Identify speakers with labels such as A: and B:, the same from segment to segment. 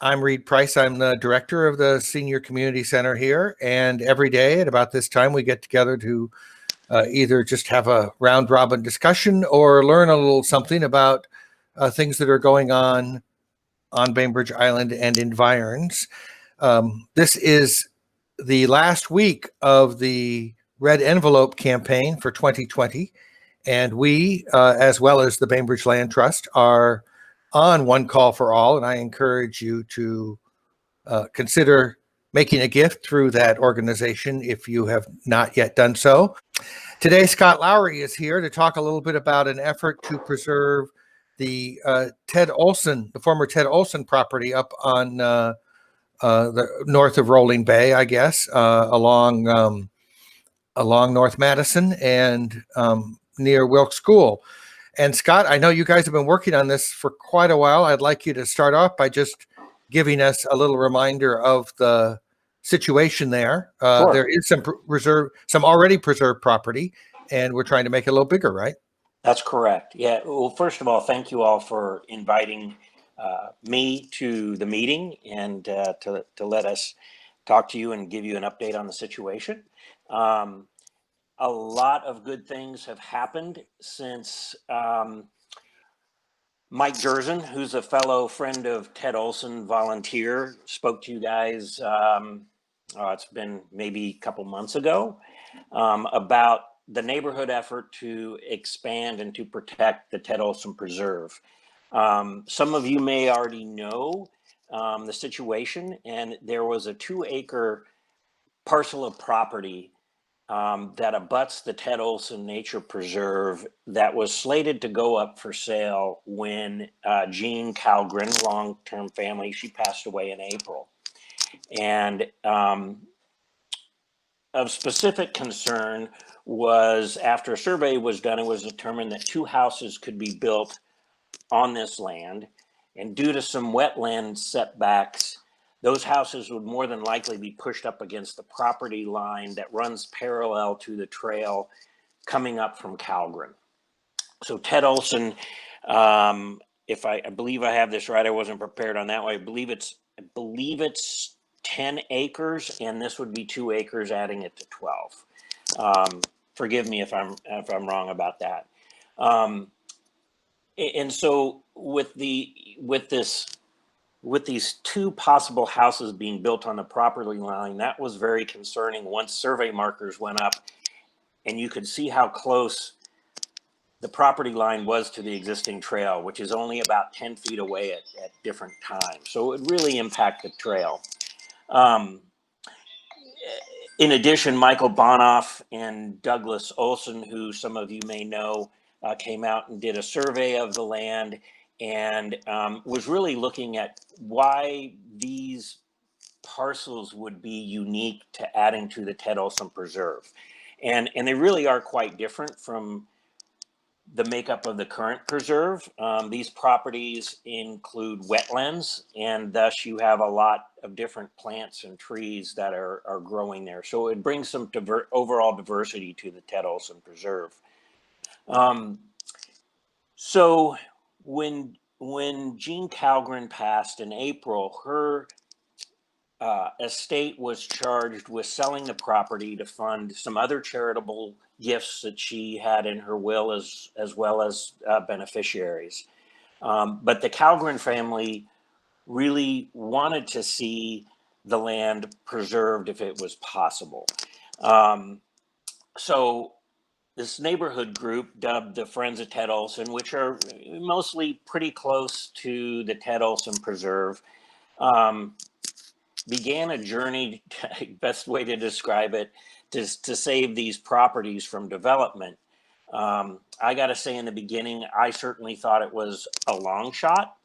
A: I'm Reed Price. I'm the director of the Senior Community Center here. And every day at about this time, we get together to either just have a round robin discussion or learn a little something about things that are going on Bainbridge Island and environs. This is the last week of the Red Envelope campaign for 2020. And we, as well as the Bainbridge Land Trust, are on One Call for All. And I encourage you to consider making a gift through that organization if you have not yet done so. Today, Scott Lowry is here to talk a little bit about an effort to preserve the former Ted Olson property up on the north of Rolling Bay, I guess, along North Madison and near Wilkes School. And Scott, I know you guys have been working on this for quite a while. I'd like you to start off by just giving us a little reminder of the situation there.
B: Sure.
A: There is some already preserved property, and we're trying to make it a little bigger, right?
B: That's correct. Yeah. Well, first of all, thank you all for inviting me to the meeting and to let us talk to you and give you an update on the situation. A lot of good things have happened since Mike Durzen, who's a fellow friend of Ted Olson, volunteer, spoke to you guys, it's been maybe a couple months ago, about the neighborhood effort to expand and to protect the Ted Olson Preserve. Some of you may already know the situation, and there was a 2-acre parcel of property that abuts the Ted Olson Nature Preserve that was slated to go up for sale when Jean Calgren, long-term family, she passed away in April. And of specific concern was after a survey was done, it was determined that 2 houses could be built on this land. And due to some wetland setbacks, those houses would more than likely be pushed up against the property line that runs parallel to the trail coming up from Calgren. So Ted Olson, if I believe I have this right, I wasn't prepared on that one. I believe it's 10 acres, and this would be 2 acres, adding it to 12. Forgive me if I'm wrong about that. And so with these 2 possible houses being built on the property line, that was very concerning once survey markers went up and you could see how close the property line was to the existing trail, which is only about 10 feet away at different times. So it really impacted the trail. In addition, Michael Bonoff and Douglas Olson, who some of you may know, came out and did a survey of the land and was really looking at why these parcels would be unique to adding to the Ted Olson Preserve. And they really are quite different from the makeup of the current preserve. These properties include wetlands, and thus you have a lot of different plants and trees that are growing there. So it brings some overall diversity to the Ted Olson Preserve. So when Jean Calgren passed in April, her estate was charged with selling the property to fund some other charitable gifts that she had in her will, as well as beneficiaries. But the Calgren family really wanted to see the land preserved if it was possible. So this neighborhood group, dubbed the Friends of Ted Olson, which are mostly pretty close to the Ted Olson Preserve, began a journey, best way to describe it, to save these properties from development. I got to say, in the beginning, I certainly thought it was a long shot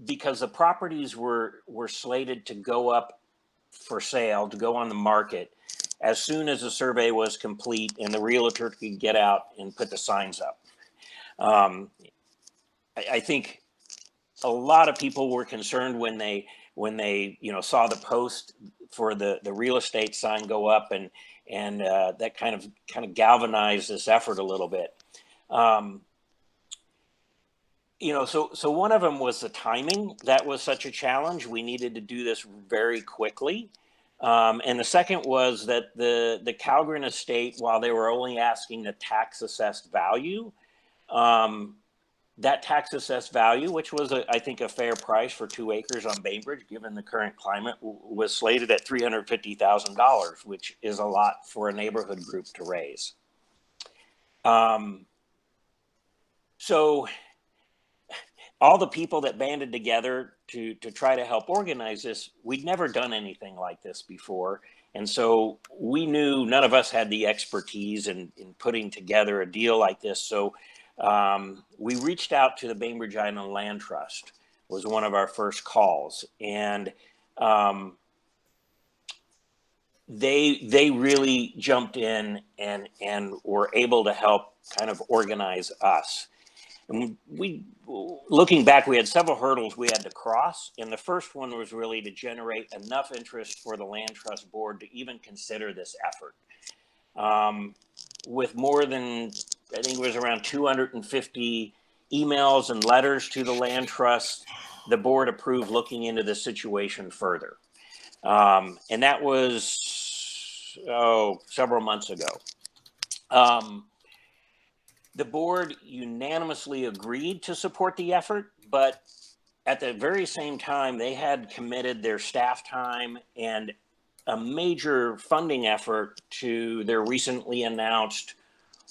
B: because the properties were slated to go up for sale, to go on the market, as soon as the survey was complete and the realtor could get out and put the signs up. I think a lot of people were concerned when they saw the post for the real estate sign go up, and that kind of galvanized this effort a little bit. So one of them was the timing. That was such a challenge. We needed to do this very quickly. And the second was that the Calgren estate, while they were only asking the tax assessed value, that tax assessed value, which was, I think, a fair price for 2 acres on Bainbridge, given the current climate, was slated at $350,000, which is a lot for a neighborhood group to raise. So all the people that banded together to try to help organize this, we'd never done anything like this before. And so we knew none of us had the expertise in putting together a deal like this. So we reached out to the Bainbridge Island Land Trust, was one of our first calls. And they really jumped in and were able to help kind of organize us. And looking back, we had several hurdles we had to cross. And the first one was really to generate enough interest for the Land Trust Board to even consider this effort. With more than, I think it was around 250 emails and letters to the Land Trust, the board approved looking into the situation further. And that was, several months ago. The board unanimously agreed to support the effort, but at the very same time, they had committed their staff time and a major funding effort to their recently announced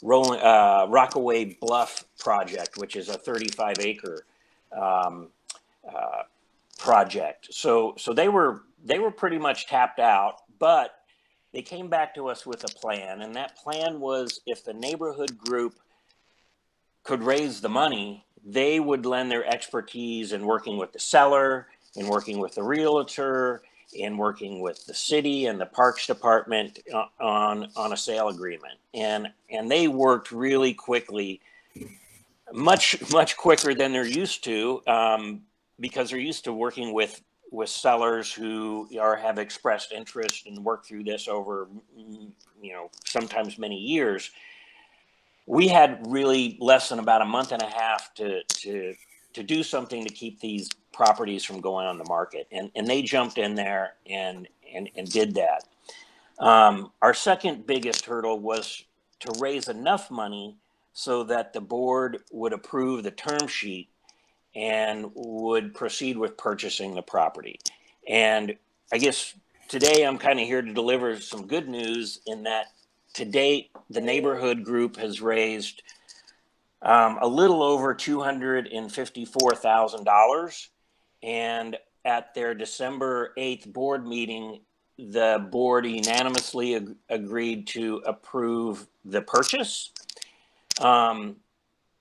B: Rockaway Bluff project, which is a 35-acre project. So they were pretty much tapped out, but they came back to us with a plan, and that plan was if the neighborhood group could raise the money, they would lend their expertise in working with the seller, in working with the realtor, in working with the city and the Parks Department on a sale agreement. And they worked really quickly, much quicker than they're used to, because they're used to working with sellers who have expressed interest and worked through this over, sometimes many years. We had really less than about a month and a half to do something to keep these properties from going on the market. And they jumped in there and did that. Our second biggest hurdle was to raise enough money so that the board would approve the term sheet and would proceed with purchasing the property. And I guess today I'm kind of here to deliver some good news in that to date, the neighborhood group has raised a little over $254,000. And at their December 8th board meeting, the board unanimously agreed to approve the purchase.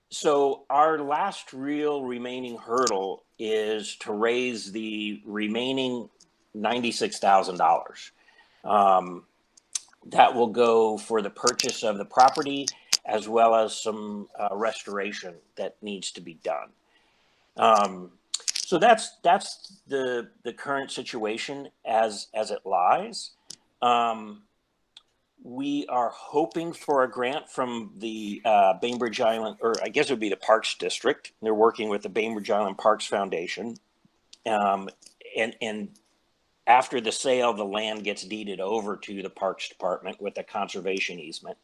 B: So our last real remaining hurdle is to raise the remaining $96,000. That will go for the purchase of the property as well as some restoration that needs to be done. So that's the current situation as it lies. We are hoping for a grant from the Bainbridge Island, or I guess it would be the Parks District. They're working with the Bainbridge Island Parks Foundation. And after the sale, the land gets deeded over to the Parks Department with a conservation easement.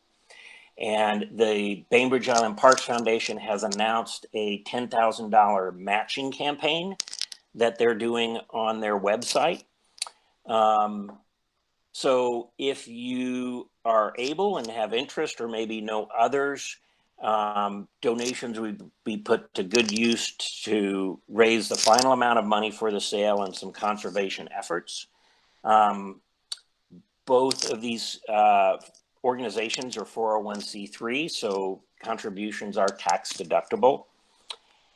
B: And the Bainbridge Island Parks Foundation has announced a $10,000 matching campaign that they're doing on their website. So if you are able and have interest, or maybe know others, donations would be put to good use to raise the final amount of money for the sale and some conservation efforts. Both of these organizations are 401c3, so contributions are tax deductible.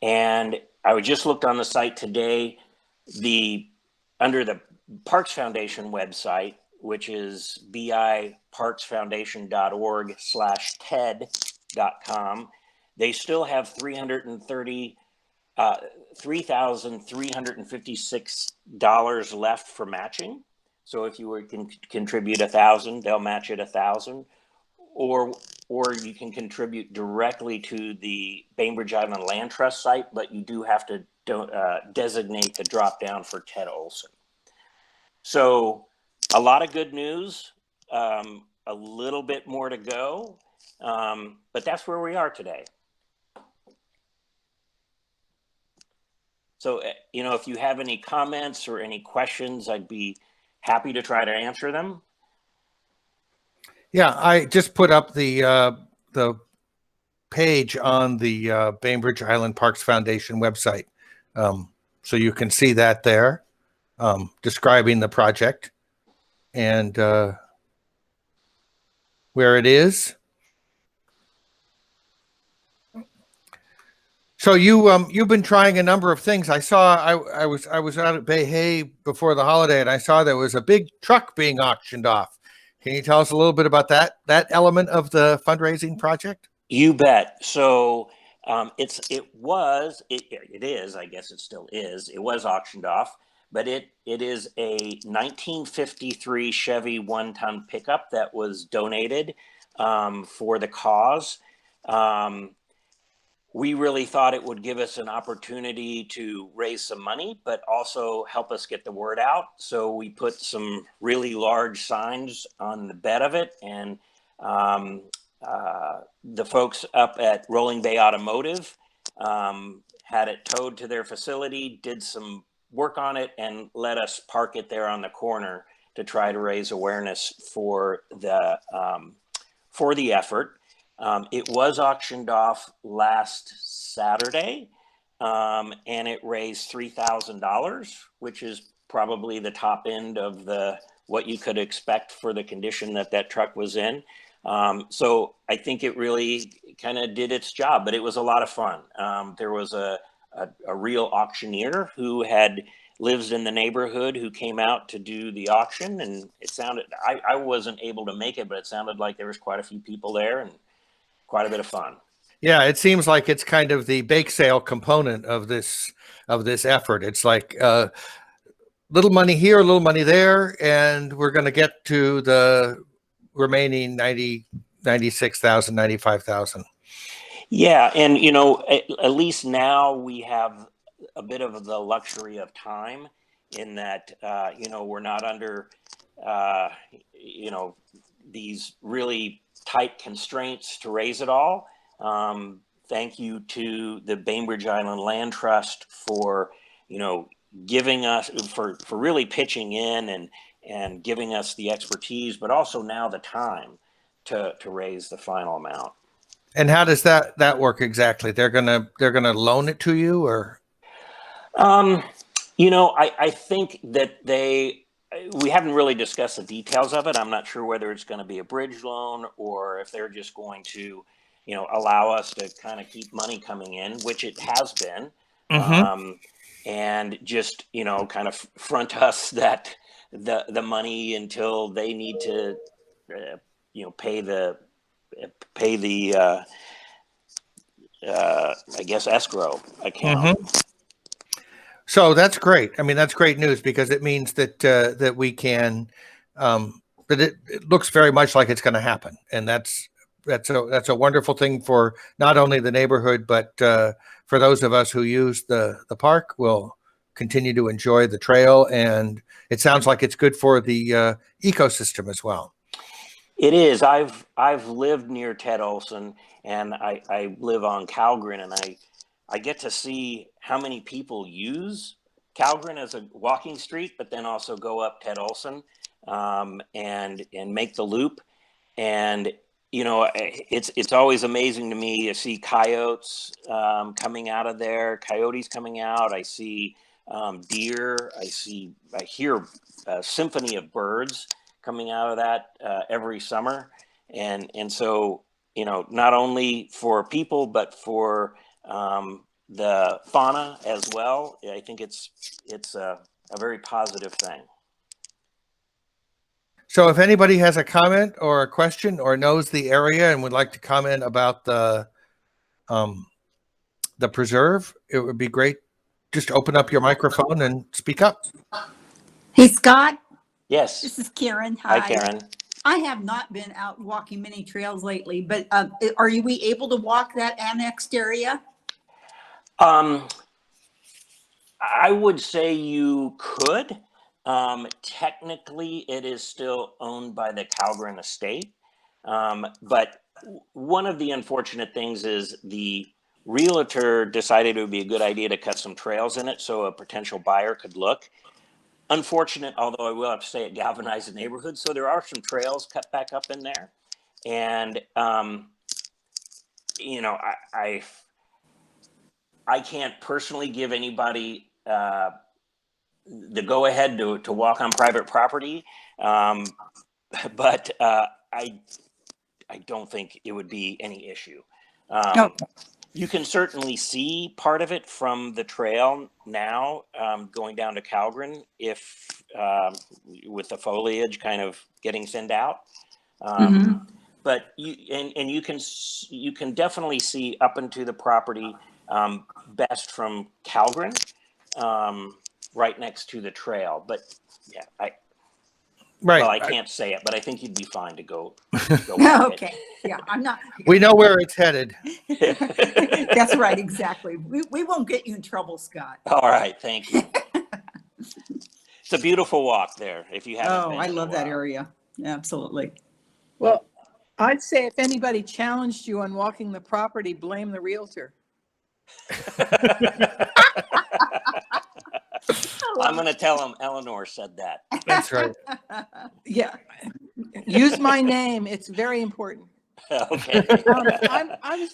B: And I just looked on the site today, under the Parks Foundation website, which is biparksfoundation.org/TED.com. They still have $3,356 left for matching. So if you can contribute 1,000, they'll match it 1,000. Or or you can contribute directly to the Bainbridge Island Land Trust site, but you do have to designate the drop down for Ted Olson. So a lot of good news, a little bit more to go, but that's where we are today. So, you know, if you have any comments or any questions, I'd be happy to try to answer them.
A: Yeah, I just put up the page on the Bainbridge Island Parks Foundation website. So you can see that there, describing the project and where it is. So you've been trying a number of things. I saw I was out at Bay Hay before the holiday, and I saw there was a big truck being auctioned off. Can you tell us a little bit about that element of the fundraising project?
B: You bet. So it is, I guess it still is. It was auctioned off, but it is a 1953 Chevy 1-ton pickup that was donated for the cause. We really thought it would give us an opportunity to raise some money, but also help us get the word out. So we put some really large signs on the bed of it, and the folks up at Rolling Bay Automotive had it towed to their facility, did some work on it, and let us park it there on the corner to try to raise awareness for the effort. It was auctioned off last Saturday, and it raised $3,000, which is probably the top end of what you could expect for the condition that truck was in. So I think it really kind of did its job, but it was a lot of fun. There was a real auctioneer who lives in the neighborhood who came out to do the auction, and it sounded, I wasn't able to make it, but it sounded like there was quite a few people there and quite a bit of fun.
A: Yeah, it seems like it's kind of the bake sale component of this effort. It's like little money here, a little money there, and we're going to get to the remaining 96,000, 95,000.
B: Yeah, and you know, at least now we have a bit of the luxury of time in that you know, we're not under you know, these really tight constraints to raise it all. Thank you to the Bainbridge Island Land Trust for, you know, giving us for really pitching in and giving us the expertise, but also now the time to raise the final amount.
A: And how does that work exactly? They're gonna loan it to you, or?
B: You know, I think that we haven't really discussed the details of it. I'm not sure whether it's going to be a bridge loan or if they're just going to, you know, allow us to kind of keep money coming in, which it has been, and just, you know, kind of front us the money until they need to, you know, pay the I guess escrow account.
A: So that's great. I mean, that's great news because it means that we can that it looks very much like it's going to happen, and that's a wonderful thing for not only the neighborhood, but for those of us who use the park. Will continue to enjoy the trail, and it sounds like it's good for the ecosystem as well.
B: It is. I've lived near Ted Olson, and I live on Calgren, and I get to see how many people use Calgren as a walking street, but then also go up Ted Olson and make the loop. And you know, it's always amazing to me to see coyotes coming out of there, coyotes coming out. I see deer. I hear a symphony of birds coming out of that every summer, and so, you know, not only for people but for the fauna as well. I think it's a very positive thing.
A: So if anybody has a comment or a question or knows the area and would like to comment about the preserve, it would be great. Just open up your microphone and speak up.
C: Hey, Scott.
B: Yes.
C: This is Karen. Hi.
B: Hi, Karen.
C: I have not been out walking many trails lately, but are we able to walk that annexed area?
B: I would say you could. Technically, it is still owned by the Calgren estate. But one of the unfortunate things is the realtor decided it would be a good idea to cut some trails in it so a potential buyer could look. Unfortunate, although I will have to say it galvanized the neighborhood. So there are some trails cut back up in there. And, you know, I can't personally give anybody the go ahead to walk on private property. But I don't think it would be any issue.
C: Okay.
B: You can certainly see part of it from the trail now, going down to Calgren, if with the foliage kind of getting thinned out. But you can definitely see up into the property best from Calgren, right next to the trail. But yeah,
A: Right.
B: well, I can't say it, but I think you'd be fine to go walk
C: Okay. Yeah, I'm not.
A: We know where it's headed.
B: it.
C: That's right. Exactly. We won't get you in trouble, Scott.
B: All right, thank you. It's a beautiful walk there. If you haven't
C: Oh,
B: been
C: I
B: in a
C: love that
B: while.
C: area. Absolutely.
D: Well, I'd say if anybody challenged you on walking the property, blame the realtor.
B: I'm going to tell him Eleanor said that.
A: That's right.
D: Yeah, use my name. It's very important.
B: Okay.
D: I was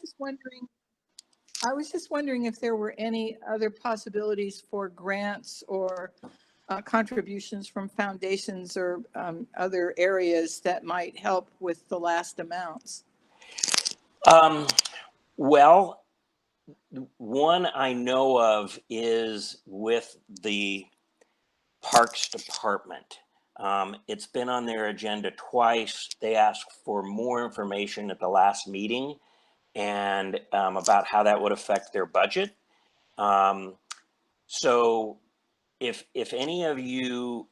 D: just wondering if there were any other possibilities for grants or contributions from foundations or other areas that might help with the last amounts.
B: Well, one I know of is with the Parks Department. It's been on their agenda twice. They asked for more information at the last meeting and about how that would affect their budget. So if any of you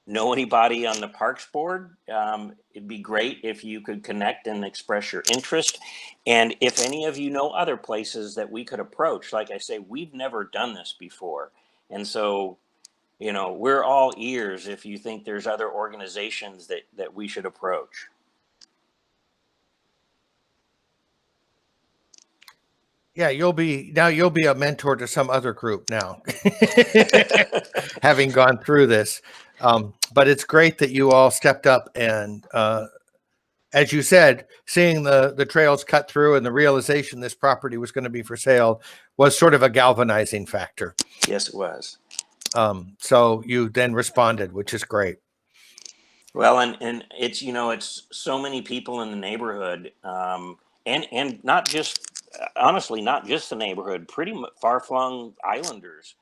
B: know anybody on the Parks Board, it'd be great if you could connect and express your interest. And if any of you know other places that we could approach, like I say, we've never done this before. And so, you know, we're all ears if you think there's other organizations that we should approach.
A: Yeah, you'll be a mentor to some other group now, having gone through this. But it's great that you all stepped up and, as you said, seeing the trails cut through and the realization this property was going to be for sale was sort of a galvanizing factor.
B: Yes, it was.
A: So you then responded, which is great.
B: Well, and it's, you know, it's so many people in the neighborhood, and not just, honestly, not just the neighborhood, pretty far-flung islanders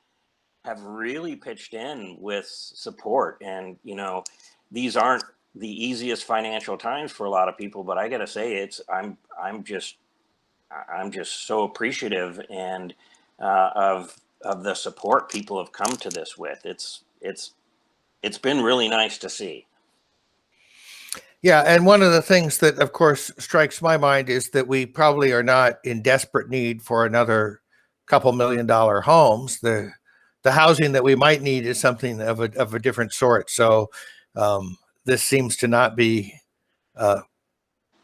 B: have really pitched in with support. And, you know, these aren't the easiest financial times for a lot of people, but I gotta say, I'm just so appreciative and of the support people have come to this with. It's been really nice to see.
A: Yeah, and one of the things that, of course, strikes my mind is that we probably are not in desperate need for another couple $1 million homes. The housing that we might need is something of a different sort. So this seems to not be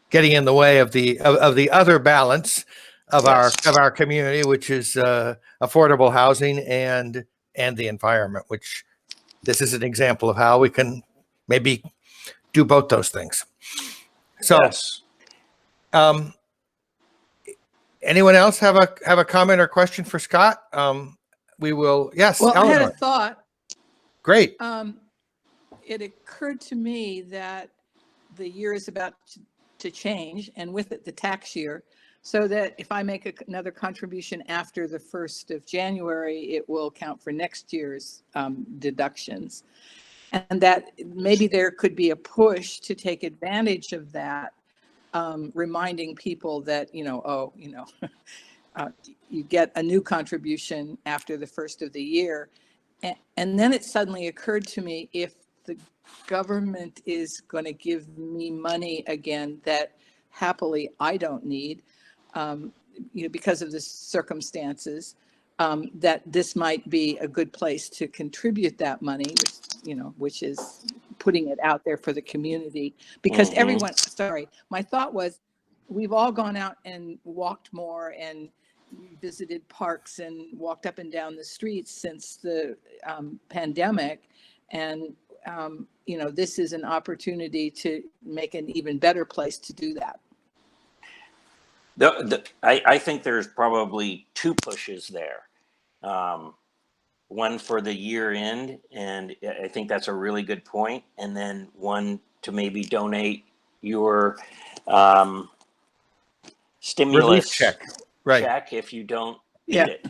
A: getting in the way of the other balance of
B: Yes.
A: our community, which is affordable housing and the environment. Which this is an example of how we can maybe do both those things. So,
B: Yes.
A: Anyone else have a comment or question for Scott? We will. Yes.
D: Well,
A: Eleanor.
D: I had a thought.
A: Great.
D: It occurred to me that the year is about to change, and with it, the tax year, so that if I make another contribution after the 1st of January, it will count for next year's deductions. And that maybe there could be a push to take advantage of that, reminding people that, you get a new contribution after the 1st of the year. And then it suddenly occurred to me, if the government is going to give me money again that happily I don't need, because of the circumstances, that this might be a good place to contribute that money, which is putting it out there for the community. Because my thought was, we've all gone out and walked more and visited parks and walked up and down the streets since the pandemic. And, this is an opportunity to make an even better place to do that.
B: I think there's probably two pushes there. One for the year end, and I think that's a really good point. And then one to maybe donate your stimulus
A: Relief check. Right.
B: check if you don't need it.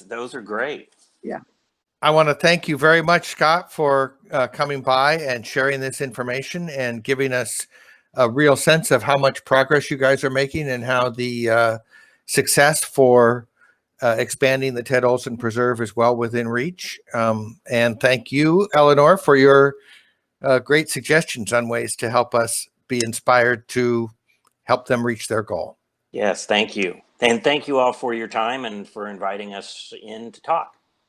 B: Those are great.
D: Yeah.
A: I want to thank you very much, Scott, for coming by and sharing this information and giving us a real sense of how much progress you guys are making and how the success for expanding the Ted Olson Preserve is well within reach. And thank you, Eleanor, for your great suggestions on ways to help us be inspired to help them reach their goal.
B: Yes, thank you. And thank you all for your time and for inviting us in to talk.